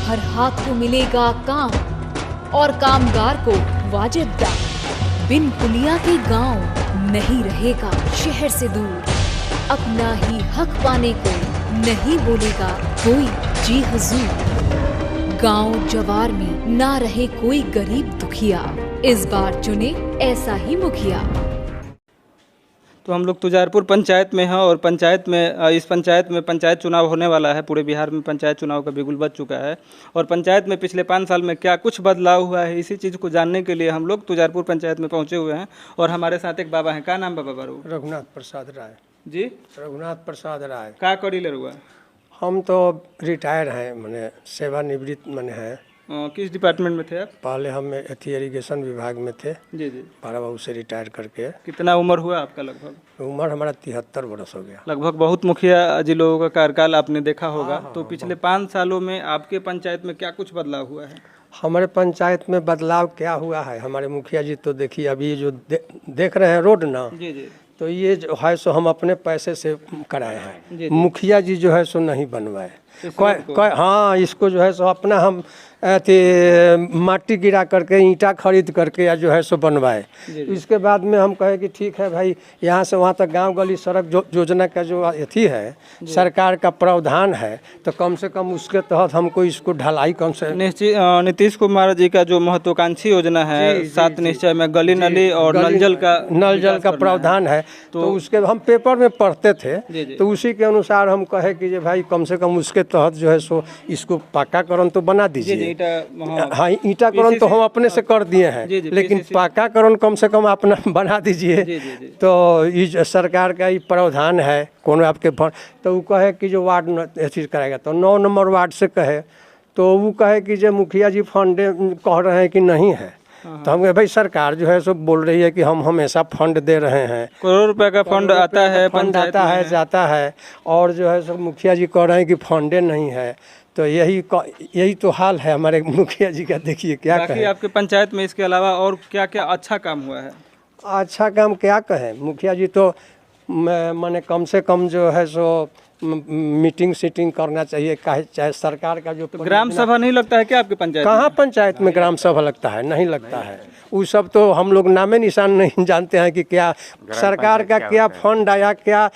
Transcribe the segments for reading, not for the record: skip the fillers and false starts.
हर हाथ को मिलेगा काम और कामगार को वाजिब दाम। बिन पुलिया के गांव नहीं रहेगा शहर से दूर। अपना ही हक पाने को नहीं बोलेगा कोई जी हुजूर। गांव जवार में ना रहे कोई गरीब दुखिया, इस बार चुने ऐसा ही मुखिया। तो हम लोग तुजारपुर पंचायत में हैं और इस पंचायत में पंचायत चुनाव होने वाला है। पूरे बिहार में पंचायत चुनाव का बिगुल बज चुका है और पंचायत में पिछले 5 साल में क्या कुछ बदलाव हुआ है, इसी चीज़ को जानने के लिए हम लोग तुजारपुर पंचायत में पहुंचे हुए हैं। और हमारे साथ एक बाबा हैं। क्या नाम बाबा बारू? रघुनाथ प्रसाद राय जी, रघुनाथ प्रसाद राय। का करी ले रुआ? हम तो रिटायर हैं, मैंने सेवानिवृत्त मैंने हैं। किस डिपार्टमेंट में थे आप? पहले हम इरिगेशन विभाग में थे। जी जी। बड़ा बाबू से रिटायर करके। कितना उम्र हुआ आपका? लगभग उम्र हमारा 73 वर्ष हो गया। लगभग। बहुत मुखिया जी लोगों का कार्यकाल आपने देखा होगा। तो पिछले 5 सालों में आपके पंचायत में क्या कुछ बदलाव हुआ है? हमारे पंचायत में बदलाव क्या हुआ है, हमारे मुखिया जी तो देखिए अभी जो देख रहे हैं रोड ना, जी जी, तो ये जो है सो हम अपने पैसे से कराए हैं। मुखिया जी जो है सो नहीं बनवाए। हाँ, इसको जो है सो अपना हम माटी गिरा करके ईंटा खरीद करके या जो है सो बनवाए। इसके बाद में हम कहे कि ठीक है भाई, यहाँ से वहाँ तक गांव गली सड़क योजना का जो अथी है, सरकार का प्रावधान है, तो कम से कम उसके तहत हमको इसको ढलाई कम से। नीतीश कुमार जी का जो महत्वाकांक्षी योजना है 7 निश्चय में गली नली और नल जल का प्रावधान है, तो उसके हम पेपर में पढ़ते थे, तो उसी के अनुसार हम कहे कि भाई कम से कम उसके तहत जो है सो इसको पक्काकरण तो बना दीजिए। हाँ, ईंटाकरण तो हम अपने से कर दिए हैं, लेकिन पक्काकरण कम से कम अपना बना दीजिए। तो ये सरकार का ये प्रावधान है, कौन आपके फंड, तो वो कहे कि जो वार्ड चीज़ कराएगा, तो 9 नंबर वार्ड से कहे, तो वो कहे कि जो मुखिया जी फंड कह रहे हैं कि नहीं है। तो हम कहे भाई सरकार जो है सो बोल रही है कि हम हमेशा फंड दे रहे हैं, करोड़ रुपए का फंड आता है, फंड आता है जाता है, और जो है सो मुखिया जी कह रहे हैं कि फंडे नहीं है। तो यही तो हाल है हमारे मुखिया जी का। देखिए क्या कहें। आपके पंचायत में इसके अलावा और क्या क्या अच्छा काम हुआ है? अच्छा काम क्या कहें, मुखिया जी तो माने कम से कम जो है सो मीटिंग सीटिंग करना चाहिए। चाहे सरकार का जो ग्राम सभा नहीं लगता है क्या आपके पंचायत? कहाँ पंचायत में ग्राम सभा लगता है? नहीं लगता है। वो सब तो हम लोग नामे निशान नहीं जानते हैं कि क्या सरकार का क्या फंड आया, क्या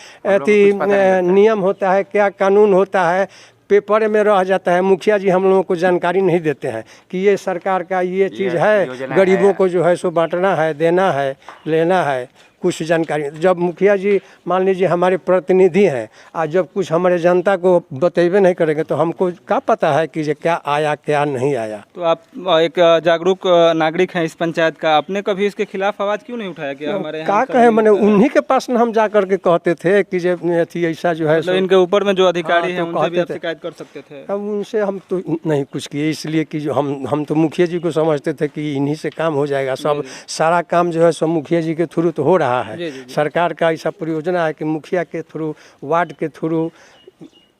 नियम होता है, क्या कानून होता है, पेपर में रह जाता है। मुखिया जी हम लोगों को जानकारी नहीं देते हैं कि ये सरकार का ये चीज़ है, गरीबों को जो है सो बांटना है, देना है, लेना है। कुछ जानकारी जब मुखिया जी मान लीजिए हमारे प्रतिनिधि हैं, आज जब कुछ हमारे जनता को बतेबे नहीं करेंगे तो हमको क्या पता है कि ये क्या आया क्या नहीं आया। तो आप एक जागरूक नागरिक हैं इस पंचायत का, आपने कभी इसके खिलाफ आवाज़ क्यों नहीं उठाया? कि हमारे क्या कहें, मैंने उन्हीं के पास न हम जा करके कहते थे कि ये ऐसा जो है, इनके ऊपर में जो अधिकारी हैं उनसे भी आप शिकायत कर सकते थे। अब उनसे हम तो नहीं कुछ किए, इसलिए कि जो हम तो मुखिया जी को समझते थे कि इन्हीं से काम हो जाएगा। सब सारा काम जो है सब मुखिया जी के थ्रू तो हो रहा है। सरकार का ऐसा परियोजना है कि मुखिया के थ्रू, वार्ड के थ्रू,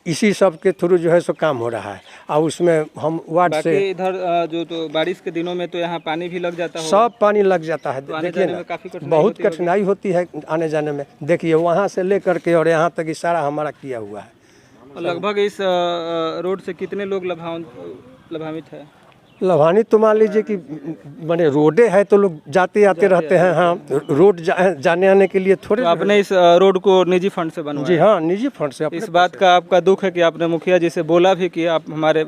इसी सब के थ्रू जो है सो काम हो रहा है। और उसमें हम वार्ड से इधर जो तो बारिश के दिनों में तो यहाँ पानी भी लग जाता है, सब पानी लग जाता है। तो देखिए ना, बहुत कठिनाई होती है आने जाने में। देखिए वहाँ से ले करके और यहाँ तक इशारा हमारा किया हुआ है। लगभग इस रोड से कितने लोग लाभान्वित है? लाभान्वित तो मान लीजिए कि माने रोडे है तो लोग जाते आते रहते हैं। हाँ, रोड जाने आने के लिए थोड़े। तो आपने इस रोड को निजी फंड से बनवाया? जी हाँ, निजी फंड से। इस बात का आपका दुख है कि आपने मुखिया जी से बोला भी कि आप हमारे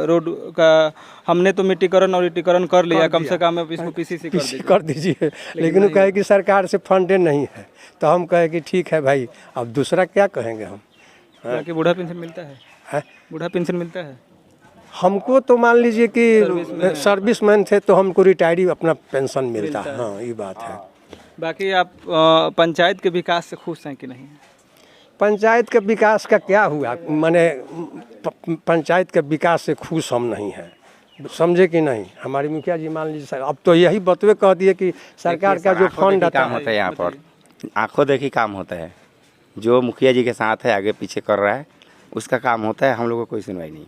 रोड का, हमने तो मिट्टीकरण और ईटीकरण कर लिया, कम से कम आप इसको पीसीसी कर दीजिए, लेकिन वो कहे कि सरकार से फंडे नहीं है। तो हम कहे कि ठीक है भाई, अब दूसरा क्या कहेंगे हम। कि बूढ़ा पेंशन मिलता है? बूढ़ा पेंशन मिलता है हमको तो मान लीजिए कि सर्विसमैन थे तो हमको रिटायरी अपना पेंशन मिलता है। हाँ, ये बात है। बाकी आप पंचायत के विकास से खुश हैं कि नहीं? पंचायत के विकास का क्या हुआ, माने पंचायत के विकास से खुश हम नहीं हैं, समझे कि नहीं। हमारी मुखिया जी मान लीजिए अब तो यही बतवे कह दिए कि सरकार का जो फंड आता है, यहाँ पर आंखों देखी काम होता है। जो मुखिया जी के साथ है, आगे पीछे कर रहा है, उसका काम होता है। हम लोगों को कोई सुनवाई नहीं।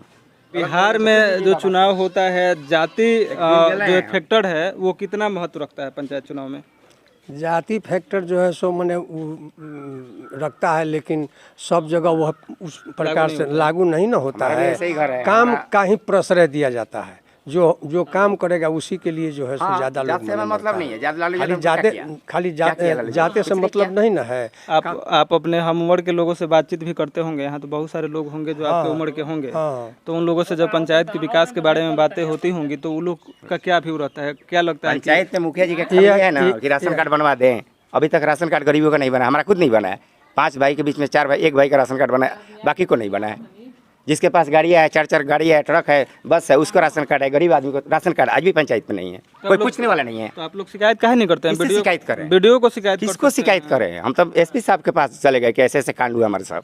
बिहार में जो चुनाव होता है, जाति जो एक फैक्टर है वो कितना महत्व रखता है पंचायत चुनाव में? जाति फैक्टर जो है सो मैंने रखता है, लेकिन सब जगह वह उस प्रकार से लागू नहीं ना होता है। काम का ही प्रश्रय दिया जाता है, जो काम करेगा उसी के लिए जो है सो ज्यादा लोग मतलब नहीं है, खाली जाते से मतलब नहीं ना है। आप अपने हम उम्र के लोगों से बातचीत भी करते होंगे, यहाँ तो बहुत सारे लोग होंगे जो आपके उम्र के होंगे, तो उन लोगों से जब पंचायत के विकास के बारे में बातें होती होंगी तो उन लोग का क्या व्यू रहता है, क्या लगता है? पंचायत में मुखिया जी का है ना कि राशन कार्ड बनवा दें, अभी तक राशन कार्ड गरीबों का नहीं बना, हमारा खुद नहीं बना है। 5 भाई के बीच में 4 भाई, एक भाई का राशन कार्ड बना है, बाकी को नहीं बना है। जिसके पास गाड़ियाँ है, 4 गाड़ियाँ है, ट्रक है, बस है, उसको राशन कार्ड है। गरीब आदमी को राशन कार्ड आज भी पंचायत में नहीं है, कोई पूछने वाला नहीं है। तो आप लोग शिकायत काहे नहीं करते हैं? शिकायत करें, वीडियो को शिकायत, किसको शिकायत करें? हम तो एसपी साहब के पास चले गए कि ऐसे ऐसे कांड हुआ हमारे साथ,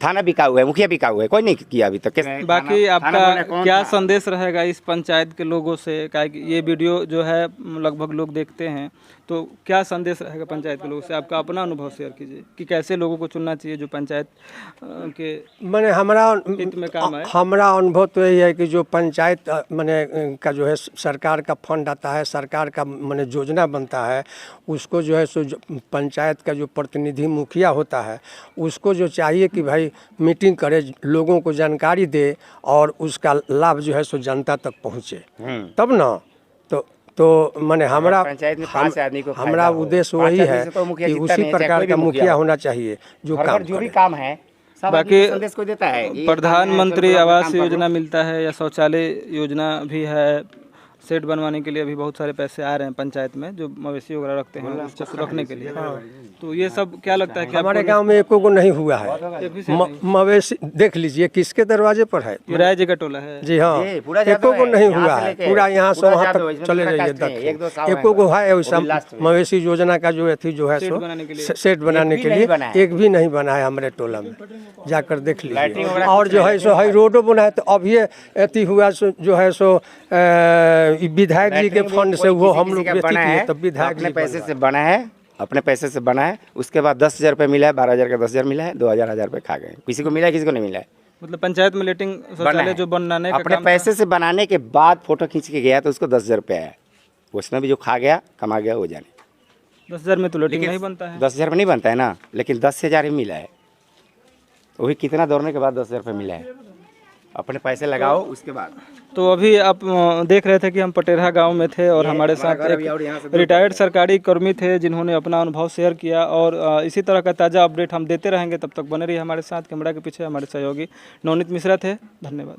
थाना बिका हुआ है, मुखिया बिका हुआ है, कोई नहीं किया अभी तक। बाकी आपका क्या संदेश रहेगा इस पंचायत के लोगों से? क्या ये वीडियो जो है लगभग लोग देखते हैं, तो क्या संदेश रहेगा पंचायत के लोगों से? आपका अपना अनुभव शेयर कीजिए कि कैसे लोगों को चुनना चाहिए जो पंचायत के मैंने हमारा में काम है। हमारा अनुभव तो यही है कि जो पंचायत मैंने का जो है सरकार का फंड आता है, सरकार का मैंने योजना बनता है, उसको जो है सो पंचायत का जो प्रतिनिधि मुखिया होता है उसको जो चाहिए कि भाई मीटिंग करे, लोगों को जानकारी दे और उसका लाभ जो है सो जनता तक पहुँचे, तब ना। तो मैंने हमारा उद्देश्य वही है कि उसी प्रकार का मुखिया होना चाहिए जो भी काम है। बाकी संदेश को देता है, प्रधानमंत्री आवास योजना मिलता है या शौचालय योजना भी है, सेट बनवाने के लिए अभी बहुत सारे पैसे आ रहे हैं पंचायत में जो मवेशी वगैरह रखते हैं उसको रखने के लिए। तो ये सब क्या लगता है कि हमारे गांव में एको को नहीं हुआ है मवेशी? देख लीजिए किसके दरवाजे पर है, राय जी का टोला है। जी हाँ, एको को नहीं हुआ है, पूरा यहाँ से वहाँ तक चले जाइए, एको को है वैसा मवेशी योजना का जो अथी जो है सो सेट बनाने के लिए एक भी नहीं बना है हमारे टोला में, जाकर देख लीजिए। और जो है सो हाई रोडो बना है, तो अभी अथी हुआ जो है सो विधायक जी के फंड से वो हम लोग बना है, तब विधायक अपने पैसे से बना है, अपने पैसे से बना है। उसके बाद 10,000 रुपये मिला है, 12,000 का 10,000 मिला है, 2,000 रुपये खा गए। किसी को मिला है, किसी को नहीं मिला है। मतलब पंचायत में लेटरिंग शौचालय जो बनाने का अपने पैसे से बनाने के बाद फोटो खींच के गया तो उसको 10,000 रुपये आया, उसमें भी जो खा गया कमा गया वो जाने। 10,000 में तो लेटरिंग नहीं बनता है, 10,000 में नहीं बनता है ना, लेकिन 10,000 ही मिला है। वही कितना दौड़ने के बाद 10,000 रुपये मिला है, अपने पैसे लगाओ उसके बाद। तो अभी आप देख रहे थे कि हम पटेरहा गांव में थे और हमारे साथ एक रिटायर्ड सरकारी कर्मी थे जिन्होंने अपना अनुभव शेयर किया, और इसी तरह का ताज़ा अपडेट हम देते रहेंगे। तब तक बने रहिए हमारे साथ। कैमरा के पीछे हमारे सहयोगी नवनीत मिश्रा थे। धन्यवाद।